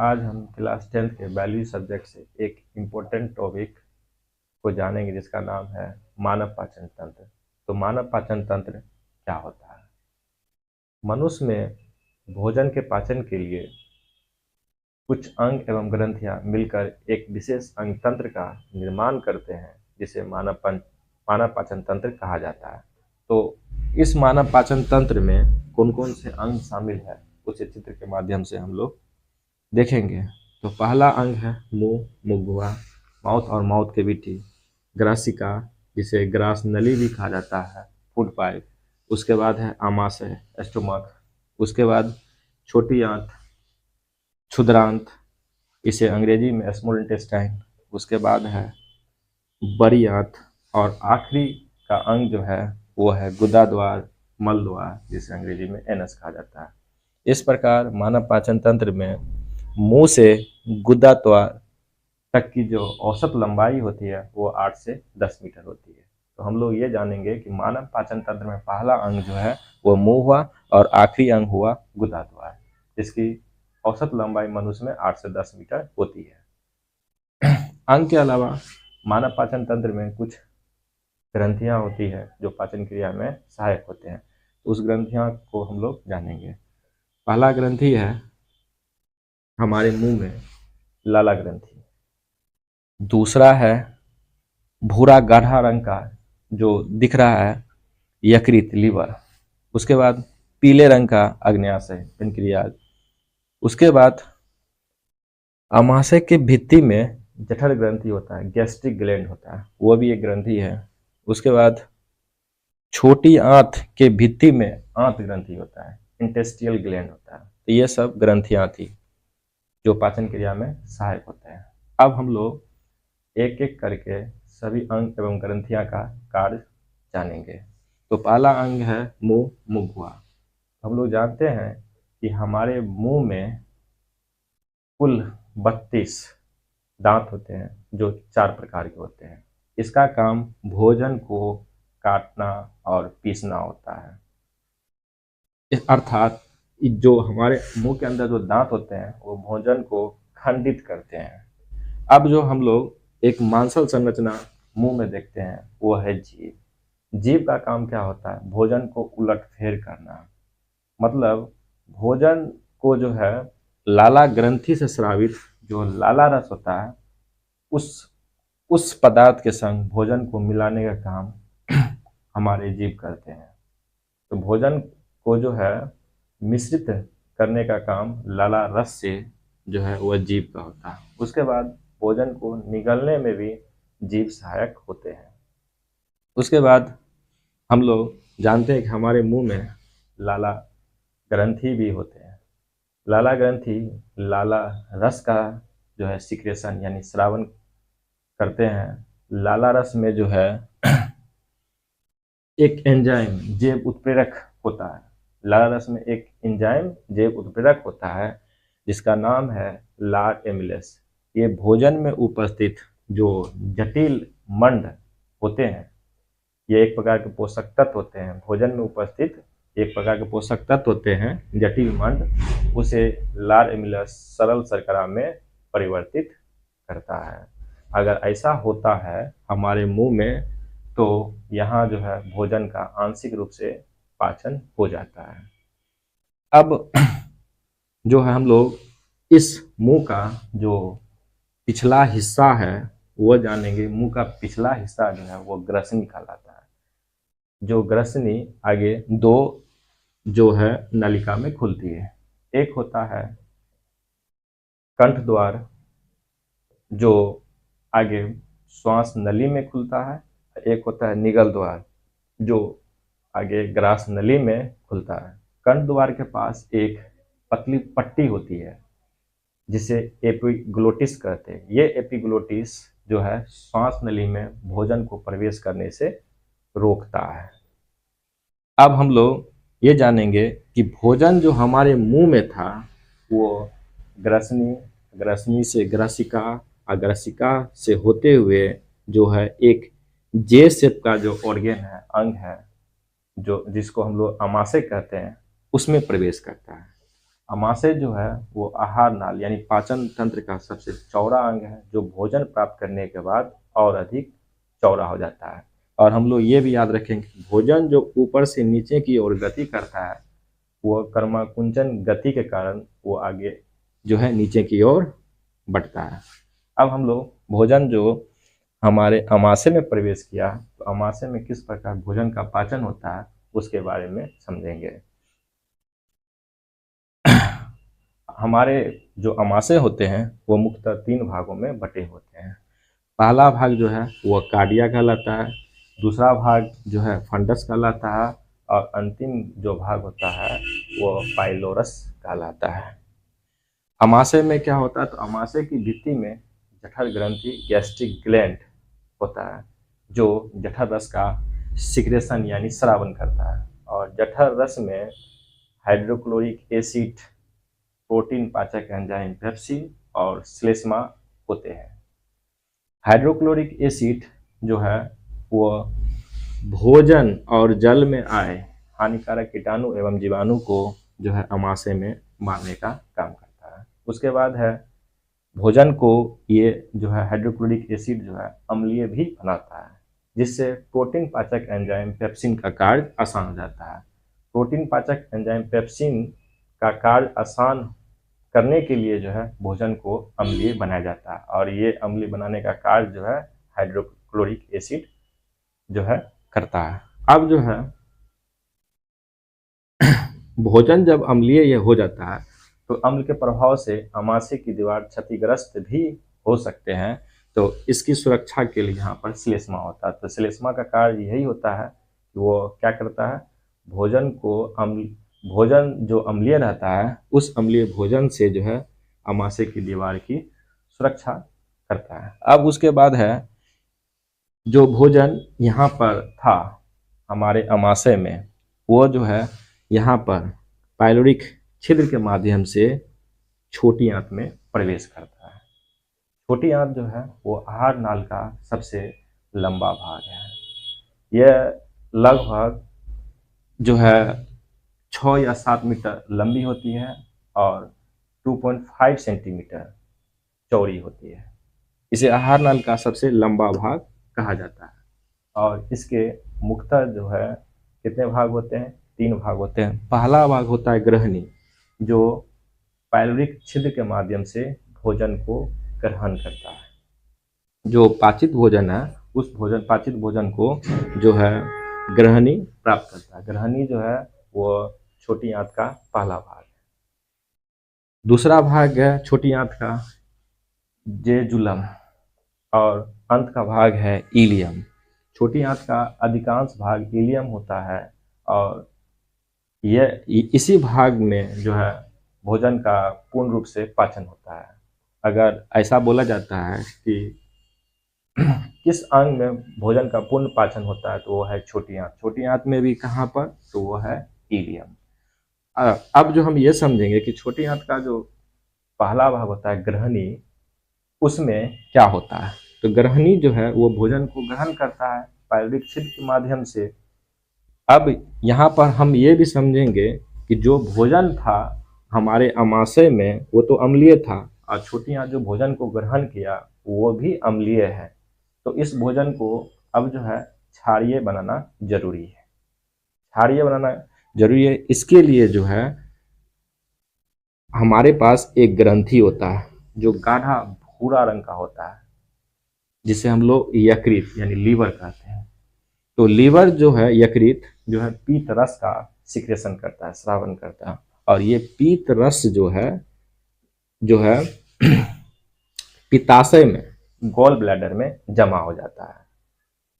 आज हम class 10th के बायोलॉजी सब्जेक्ट से एक इम्पोर्टेंट टॉपिक को जानेंगे जिसका नाम है मानव पाचन तंत्र। तो मानव पाचन तंत्र क्या होता है? मनुष्य में भोजन के पाचन के लिए कुछ अंग एवं ग्रंथियां मिलकर एक विशेष अंग तंत्र का निर्माण करते हैं जिसे मानव पाचन तंत्र कहा जाता है। तो इस मानव पाचन तंत्र में कौन कौन से अंग शामिल है उसे चित्र के माध्यम से हम लोग देखेंगे। तो पहला अंग है मुंह, मुखगुहा, माउथ और माउथ कैविटी, ग्रासिका जिसे ग्रास नली भी कहा जाता है, फूड पाइप। उसके बाद है आमाशय, स्टोमक। उसके बाद छोटी आंत, क्षुद्रांत, इसे अंग्रेजी में स्मॉल इंटेस्टाइन। उसके बाद है बड़ी आंत और आखिरी का अंग जो है वो है गुदा द्वार, मल द्वार, जिसे अंग्रेजी में एनस कहा जाता है। इस प्रकार मानव पाचन तंत्र में मुंह से गुदा द्वार तक की जो औसत लंबाई होती है वो 8 से 10 मीटर होती है। तो हम लोग ये जानेंगे कि मानव पाचन तंत्र में पहला अंग जो है वो मुंह हुआ और आखिरी अंग हुआ गुदा द्वार, जिसकी औसत लंबाई मनुष्य में 8 से 10 मीटर होती है। अंग के अलावा मानव पाचन तंत्र में कुछ ग्रंथियां होती है जो पाचन क्रिया में सहायक होते हैं। उस ग्रंथियां को हम लोग जानेंगे। पहला ग्रंथि है हमारे मुंह में लाला ग्रंथि। दूसरा है भूरा गाढ़ा रंग का जो दिख रहा है यकृत, लीवर। उसके बाद पीले रंग का अग्न्याशय, पेनक्रियाज। उसके बाद अमाशय के भित्ति में जठर ग्रंथि होता है, गैस्ट्रिक ग्लैंड होता है, वो भी एक ग्रंथि है। उसके बाद छोटी आंत के भित्ति में आंत ग्रंथि होता है, इंटेस्टियल ग्लैंड होता है। तो ये सब ग्रंथियां थी जो पाचन क्रिया में सहायक होते हैं। अब हम लोग एक एक करके सभी अंग एवं ग्रंथियां का कार्य जानेंगे। तो पहला अंग है मुंह, मुखगुहा। हम लोग जानते हैं कि हमारे मुंह में कुल 32 दांत होते हैं जो 4 प्रकार के होते हैं। इसका काम भोजन को काटना और पीसना होता है। अर्थात जो हमारे मुंह के अंदर जो दांत होते हैं वो भोजन को खंडित करते हैं। अब जो हम लोग एक मांसल संरचना मुंह में देखते हैं वो है जीभ। जीभ का काम क्या होता है? भोजन को उलटफेर करना। मतलब भोजन को जो है लाला ग्रंथि से स्रावित जो लाला रस होता है उस पदार्थ के संग भोजन को मिलाने का काम हमारे जीभ करते हैं। तो भोजन को जो है मिश्रित करने का काम लाला रस से जो है वह जीभ का होता है। उसके बाद भोजन को निगलने में भी जीभ सहायक होते हैं। उसके बाद हम लोग जानते हैं कि हमारे मुंह में लाला ग्रंथि भी होते हैं। लाला ग्रंथि लाला रस का जो है सिक्रेशन यानी स्रावन करते हैं। लाला रस में जो है एक एंजाइम जैव उत्प्रेरक होता है। लाला रस में एक एंजाइम जैव उत्प्रेरक होता है जिसका नाम है लार एमिलेस। ये भोजन में उपस्थित जो जटिल मंड होते हैं, ये एक प्रकार के पोषक तत्व होते हैं। भोजन में उपस्थित एक प्रकार के पोषक तत्व होते हैं जटिल मंड, उसे लार एमिलेस सरल शर्करा में परिवर्तित करता है। अगर ऐसा होता है हमारे मुंह में तो यहाँ जो है भोजन का आंशिक रूप से पाचन हो जाता है। अब जो है हम लोग इस मुंह का जो पिछला हिस्सा है वो जानेंगे। मुंह का पिछला हिस्सा जो है वो ग्रसनी कहलाता है। जो ग्रसनी आगे 2 जो है नलिका में खुलती है। एक होता है कंठ द्वार जो आगे श्वास नली में खुलता है, एक होता है निगल द्वार जो आगे ग्रास नली में खुलता है। कंठ द्वार के पास एक पतली पट्टी होती है जिसे एपिग्लोटिस कहते हैं। ये एपिग्लोटिस जो है श्वास नली में भोजन को प्रवेश करने से रोकता है। अब हम लोग ये जानेंगे कि भोजन जो हमारे मुंह में था वो ग्रसनी, ग्रसनी से ग्रसिका, ग्रसिका से होते हुए जो है एक जे शेप का जो ऑर्गेन है, अंग है, जो जिसको हम लोग आमाशय कहते हैं, उसमें प्रवेश करता है। आमाशय जो है वो आहार नाल यानी पाचन तंत्र का सबसे चौड़ा अंग है, जो भोजन प्राप्त करने के बाद और अधिक चौड़ा हो जाता है। और हम लोग ये भी याद रखेंगे, भोजन जो ऊपर से नीचे की ओर गति करता है, वो कर्माकुंचन गति के कारण वो आगे जो है नीचे की ओर बढ़ता है। अब हम लोग भोजन जो हमारे अमाशय में प्रवेश किया, तो अमाशय में किस प्रकार भोजन का पाचन होता है उसके बारे में समझेंगे। हमारे जो अमाशय होते हैं वो मुख्यतः 3 भागों में बटे होते हैं। पहला भाग जो है वो कार्डिया कहलाता है, दूसरा भाग जो है फंडस कहलाता है, और अंतिम जो भाग होता है वो पाइलोरस कहलाता है। अमाशय में क्या होता है, तो अमाशय की भित्ति में जठर ग्रंथि गैस्ट्रिक ग्लैंड होता है, जो जठर रस का सिक्रेशन यानी स्रावन करता है। और जठर रस में हाइड्रोक्लोरिक एसिड, प्रोटीन पाचक एंजाइम पेप्सिन और श्लेष्मा होते हैं। हाइड्रोक्लोरिक एसिड जो है वो भोजन और जल में आए हानिकारक कीटाणु एवं जीवाणु को जो है अमाशय में मारने का काम करता है। उसके बाद है भोजन को ये जो है हाइड्रोक्लोरिक एसिड जो है अम्लीय भी बनाता है, जिससे प्रोटीन पाचक एंजाइम पेप्सिन का कार्य आसान हो जाता है। प्रोटीन पाचक एंजाइम पेप्सिन का कार्य आसान करने के लिए जो है भोजन को अम्लीय बनाया जाता है, और ये अम्लीय बनाने का कार्य जो है हाइड्रोक्लोरिक एसिड जो है करता है। अब जो है भोजन जब अम्लीय ये हो जाता है, तो अम्ल के प्रभाव से अमाशय की दीवार क्षतिग्रस्त भी हो सकते हैं। तो इसकी सुरक्षा के लिए यहाँ पर श्लेष्मा होता है। तो श्लेष्मा का कार्य यही होता है कि वो क्या करता है, भोजन जो अम्लीय रहता है उस अम्लीय भोजन से जो है अमाशय की दीवार की सुरक्षा करता है। अब उसके बाद है जो भोजन यहाँ पर था हमारे अमाशय में, वो जो है यहाँ पर पाइलोरिक छिद्र के माध्यम से छोटी आंत में प्रवेश करता है। छोटी आंत जो है वो आहार नाल का सबसे लंबा भाग है। यह लगभग जो है 6 या 7 मीटर लंबी होती है और 2.5 सेंटीमीटर चौड़ी होती है। इसे आहार नाल का सबसे लंबा भाग कहा जाता है। और इसके मुख्यतः जो है कितने भाग होते हैं, 3 भाग होते हैं। पहला भाग होता है ग्रहणी, जो पाइलोरिक छिद्र के माध्यम से भोजन को ग्रहण करता है। जो पाचित भोजन है उस पाचित भोजन को जो है ग्रहणी प्राप्त करता है। ग्रहणी जो है वो छोटी आंत का पहला भाग है। दूसरा भाग है छोटी आंत का जेजुलम, और अंत का भाग है इलियम। छोटी आंत का अधिकांश भाग इलियम होता है, और यह इसी भाग में जो है भोजन का पूर्ण रूप से पाचन होता है। अगर ऐसा बोला जाता है कि किस अंग में भोजन का पूर्ण पाचन होता है, तो वो है छोटी आंत। छोटी आंत में भी कहाँ पर, तो वो है इलियम। अब जो हम ये समझेंगे कि छोटी आंत का जो पहला भाग होता है ग्रहणी, उसमें क्या होता है। तो ग्रहणी जो है वो भोजन को ग्रहण करता है पाइलोरिक छिद्र के माध्यम से। अब यहाँ पर हम ये भी समझेंगे कि जो भोजन था हमारे अमाशय में वो तो अम्लीय था, और छोटी आंत जो भोजन को ग्रहण किया वो भी अम्लीय है। तो इस भोजन को अब जो है क्षारीय बनाना जरूरी है। क्षारीय बनाना जरूरी है, इसके लिए जो है हमारे पास एक ग्रंथि होता है जो गाढ़ा भूरा रंग का होता है, जिसे हम लोग यकृत यानी लीवर कहते हैं। तो लीवर जो है यकृत जो है पीत रस का सिक्रेशन करता है, स्रावन करता है, और ये पीत रस जो है पित्ताशय में गॉल ब्लैडर में जमा हो जाता है।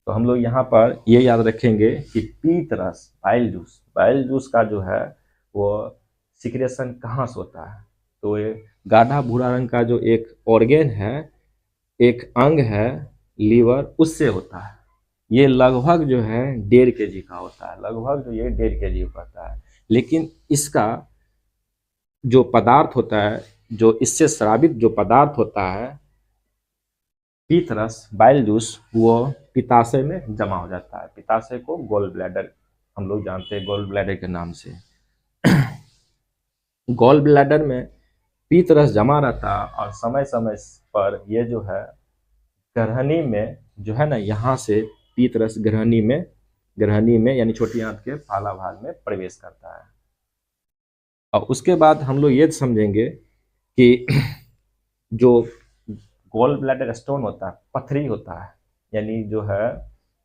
तो हम लोग यहाँ पर ये याद रखेंगे कि पीत रस बाइल जूस का जो है वो सिक्रेशन कहाँ से होता है, तो ये गाढ़ा भूरा रंग का जो एक ऑर्गेन है, एक अंग है लीवर, उससे होता है। ये लगभग जो है 1.5 kg का होता है, लगभग जो ये 1.5 kg का होता है। लेकिन इसका जो पदार्थ होता है, जो इससे स्रावित जो पदार्थ होता है पीत रस बाइल जूस, वो पित्ताशय में जमा हो जाता है। पित्ताशय को गॉल ब्लैडर हम लोग जानते हैं गॉल ब्लैडर के नाम से। गॉल ब्लैडर में पीत रस जमा रहता है और समय समय पर ये जो है ग्रहणी में जो है ना, यहाँ से पीत रस ग्रहणी में यानी छोटी आंत के फाला भाग में प्रवेश करता है। और उसके बाद हम लोग ये समझेंगे कि जो गॉल ब्लैडर स्टोन होता है, पथरी होता है, यानी जो है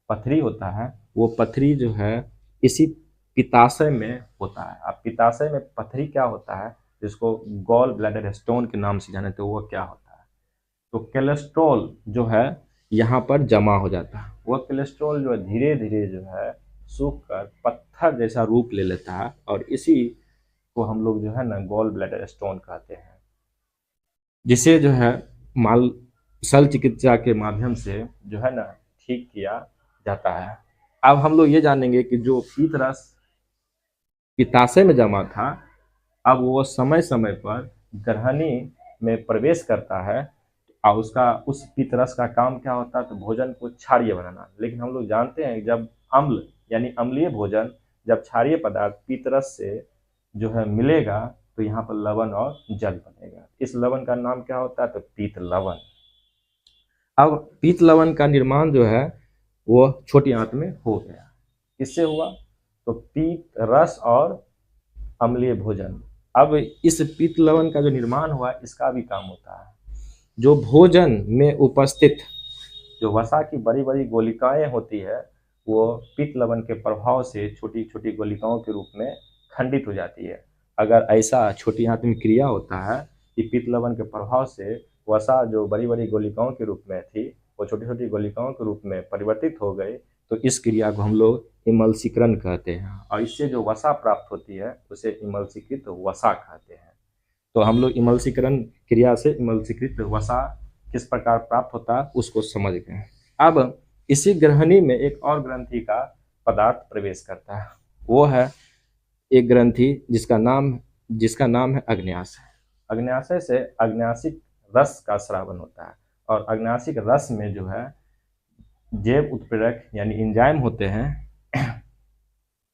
पथरी होता है, वो पथरी जो है इसी पित्ताशय में होता है। अब पित्ताशय में पथरी क्या होता है, जिसको गॉल ब्लैडर स्टोन के नाम से जाने, तो वो क्या होता है, तो कोलेस्ट्रॉल जो है यहाँ पर जमा हो जाता है। वह कोलेस्ट्रॉल जो है धीरे धीरे जो है सूख कर पत्थर जैसा रूप ले लेता है, और इसी को हम लोग जो है ना गॉल ब्लैडर स्टोन कहते हैं, जिसे जो है माल शल्य चिकित्सा के माध्यम से जो है ना ठीक किया जाता है। अब हम लोग ये जानेंगे कि जो पीत रस पित्ताशय में जमा था, अब वो समय समय पर ग्रहणी में प्रवेश करता है, और उसका उस पित्तरस का काम क्या होता है, तो भोजन को क्षारीय बनाना। लेकिन हम लोग जानते हैं जब अम्ल यानी अम्लीय भोजन, जब क्षारीय पदार्थ पित्तरस से जो है मिलेगा, तो यहाँ पर लवण और जल बनेगा। इस लवण का नाम क्या होता है, तो पीत लवण। अब पीत लवण का निर्माण जो है वो छोटी आंत में हो गया। किससे हुआ, तो पीत रस और अम्लीय भोजन। अब इस पीत लवण का जो निर्माण हुआ, इसका भी काम होता है। जो भोजन में उपस्थित जो वसा की बड़ी बड़ी गोलिकाएं होती है, वो पित्त लवण के प्रभाव से छोटी छोटी गोलिकाओं के रूप में खंडित हो जाती है। अगर ऐसा छोटी आंत में क्रिया होता है कि पित्त लवण के प्रभाव से वसा जो बड़ी बड़ी गोलिकाओं के रूप में थी, वो छोटी छोटी गोलिकाओं के रूप में परिवर्तित हो गई, तो इस क्रिया को हम लोग इमल्सीकरण कहते हैं, और इससे जो वसा प्राप्त होती है उसे इमल्सीकृत वसा कहते हैं। तो हम लोग इमल्सीकरण क्रिया से इमल्सीकृत वसा किस प्रकार प्राप्त होता है उसको समझ गए। अब इसी ग्रहणी में एक और ग्रंथि का पदार्थ प्रवेश करता है, वो है एक ग्रंथि जिसका नाम है अग्न्याशय। अग्न्याशय से अग्न्याशिक रस का स्रावन होता है, और अग्न्याशिक रस में जो है जैव उत्प्रेरक यानी एंजाइम होते हैं।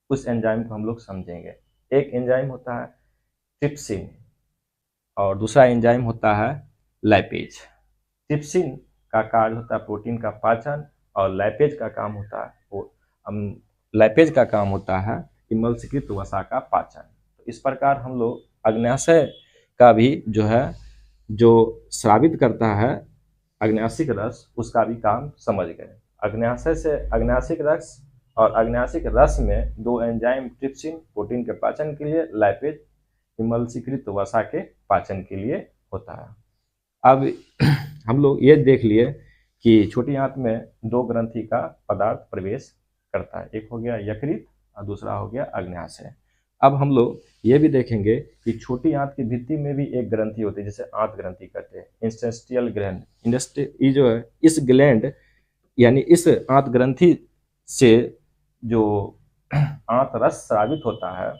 उस एंजाइम को हम लोग समझेंगे। एक एंजाइम होता है ट्रिप्सिन, और दूसरा एंजाइम होता है लैपेज। ट्रिप्सिन का कार्य होता है प्रोटीन का पाचन, और लैपेज का काम होता है लैपेज का काम होता है इमल्सीकृत वसा का पाचन। तो इस प्रकार हम लोग अग्न्याशय का भी जो है जो स्रावित करता है अग्न्याशिक रस, उसका भी काम समझ गए। अग्न्याशय से अग्न्याशिक रस, और अग्न्याशिक रस में दो एंजाइम ट्रिप्सिन प्रोटीन के पाचन के लिए, लैपेज इमल्सीकृत वसा के पाचन के लिए होता है। अब हम लोग ये देख लिए कि छोटी आंत में दो ग्रंथि का पदार्थ प्रवेश करता है, एक हो गया यकृत और दूसरा हो गया अग्न्याशय। अब हम लोग ये भी देखेंगे कि छोटी आंत की भित्ति में भी एक ग्रंथि होती है, जिसे आंत ग्रंथि कहते हैं, इंटरस्टिशियल ग्लैंड। ये जो है इस ग्लैंड यानी इस आंत ग्रंथि से जो आंत रस स्रावित होता है,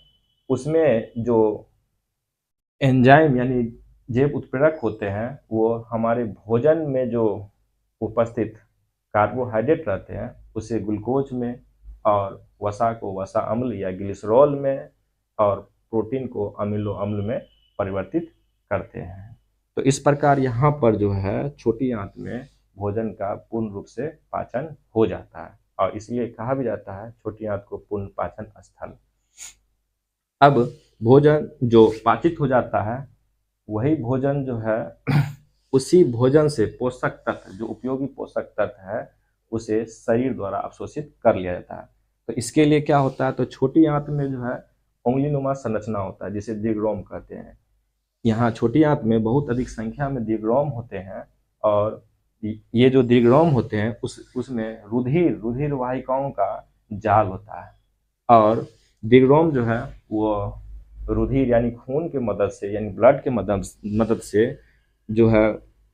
उसमें जो एंजाइम यानी जैव उत्प्रेरक होते हैं, वो हमारे भोजन में जो उपस्थित कार्बोहाइड्रेट रहते हैं उसे ग्लूकोज में, और वसा को वसा अम्ल या ग्लिसरॉल में, और प्रोटीन को अमीनो अम्ल में परिवर्तित करते हैं। तो इस प्रकार यहाँ पर जो है छोटी आंत में भोजन का पूर्ण रूप से पाचन हो जाता है, और इसलिए कहा भी जाता है छोटी आंत को पूर्ण पाचन स्थल। अब भोजन जो पाचित हो जाता है, वही भोजन जो है उसी भोजन से पोषक तत्व जो उपयोगी पोषक तत्व है उसे शरीर द्वारा अवशोषित कर लिया जाता है। तो इसके लिए क्या होता है, तो छोटी आंत में जो है उंगलीनुमा संरचना होता है, जिसे दिग्रोम कहते हैं। यहाँ छोटी आंत में बहुत अधिक संख्या में दिग्रोम होते हैं, और ये जो दिग्रोम होते हैं उसमें रुधिर रुधिर वाहिकाओं का जाल होता है, और दिग्रोम जो है वो रुधिर यानी खून के मदद से यानी ब्लड के मदद से जो है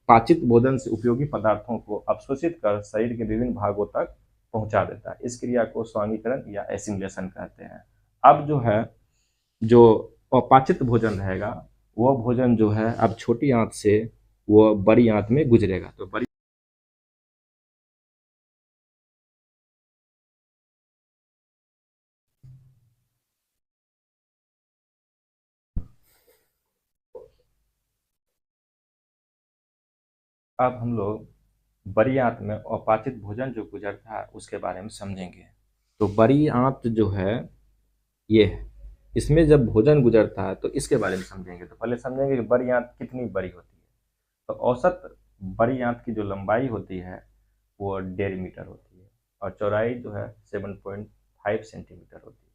पाचित भोजन से उपयोगी पदार्थों को अवशोषित कर शरीर के विभिन्न भागों तक पहुंचा देता है। इस क्रिया को स्वांगीकरण या एसिमिलेशन कहते हैं। अब जो है जो अपाचित भोजन रहेगा, वो भोजन जो है अब छोटी आंत से वो बड़ी आंत में गुजरेगा। तो बड़ी अब हम लोग बड़ी आंत में अपाचित भोजन जो गुजरता है उसके बारे में समझेंगे। तो बड़ी आंत जो है ये है, इसमें जब भोजन गुजरता है तो इसके बारे में समझेंगे। तो पहले समझेंगे कि बड़ी आंत कितनी बड़ी होती है। तो औसत बड़ी आंत की जो लंबाई होती है वो 1.5 मीटर होती है और चौड़ाई जो है 7.5 सेंटीमीटर होती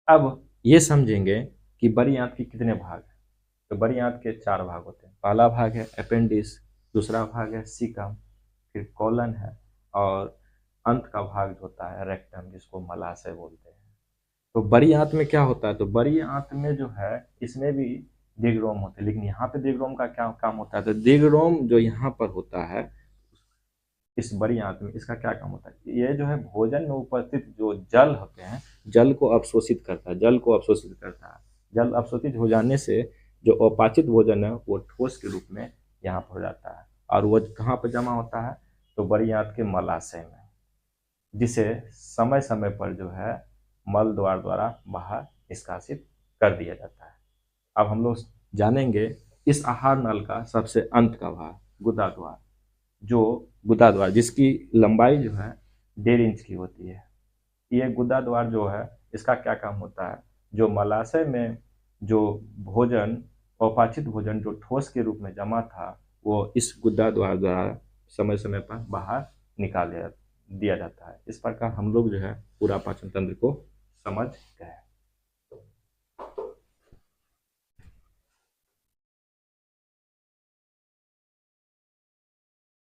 है। अब ये समझेंगे कि बड़ी आंत के कितने भाग हैं। तो बड़ी आंत के 4 भाग होते हैं। पहला भाग है अपेंडिस, दूसरा भाग है सीकम, फिर कॉलन है, और अंत का भाग जो होता है रेक्टम, जिसको मलाशय बोलते हैं। तो बड़ी आंत में क्या होता है, तो बड़ी आंत में जो है इसमें भी दिगरोम होते हैं, लेकिन यहाँ पे दिगरोम का क्या काम होता है, तो दिगरोम जो यहाँ पर होता है इस बड़ी आंत में, इसका क्या काम होता है, ये जो है भोजन में उपस्थित जो जल होते हैं, जल को अवशोषित करता है, जल को अवशोषित करता है। जल अवशोषित हो जाने से जो अपाचित भोजन है वो ठोस के रूप में यहाँ पर हो जाता है, और वो कहाँ पर जमा होता है, तो बड़ी आंत के मलाशय में, जिसे समय समय पर जो है मल द्वार द्वारा बाहर निष्कासित कर दिया जाता है। अब हम लोग जानेंगे इस आहार नल का सबसे अंत का भाग, गुदा द्वार, जो गुदा द्वार जिसकी लंबाई जो है 1.5 इंच की होती है। ये गुदा द्वार जो है इसका क्या काम होता है, जो मलाशय में जो भोजन, अपाचित भोजन जो ठोस के रूप में जमा था, वो इस गुदा द्वार द्वारा समय समय पर बाहर निकाल दिया जाता है। इस प्रकार हम लोग जो है पूरा पाचन तंत्र को समझ गए।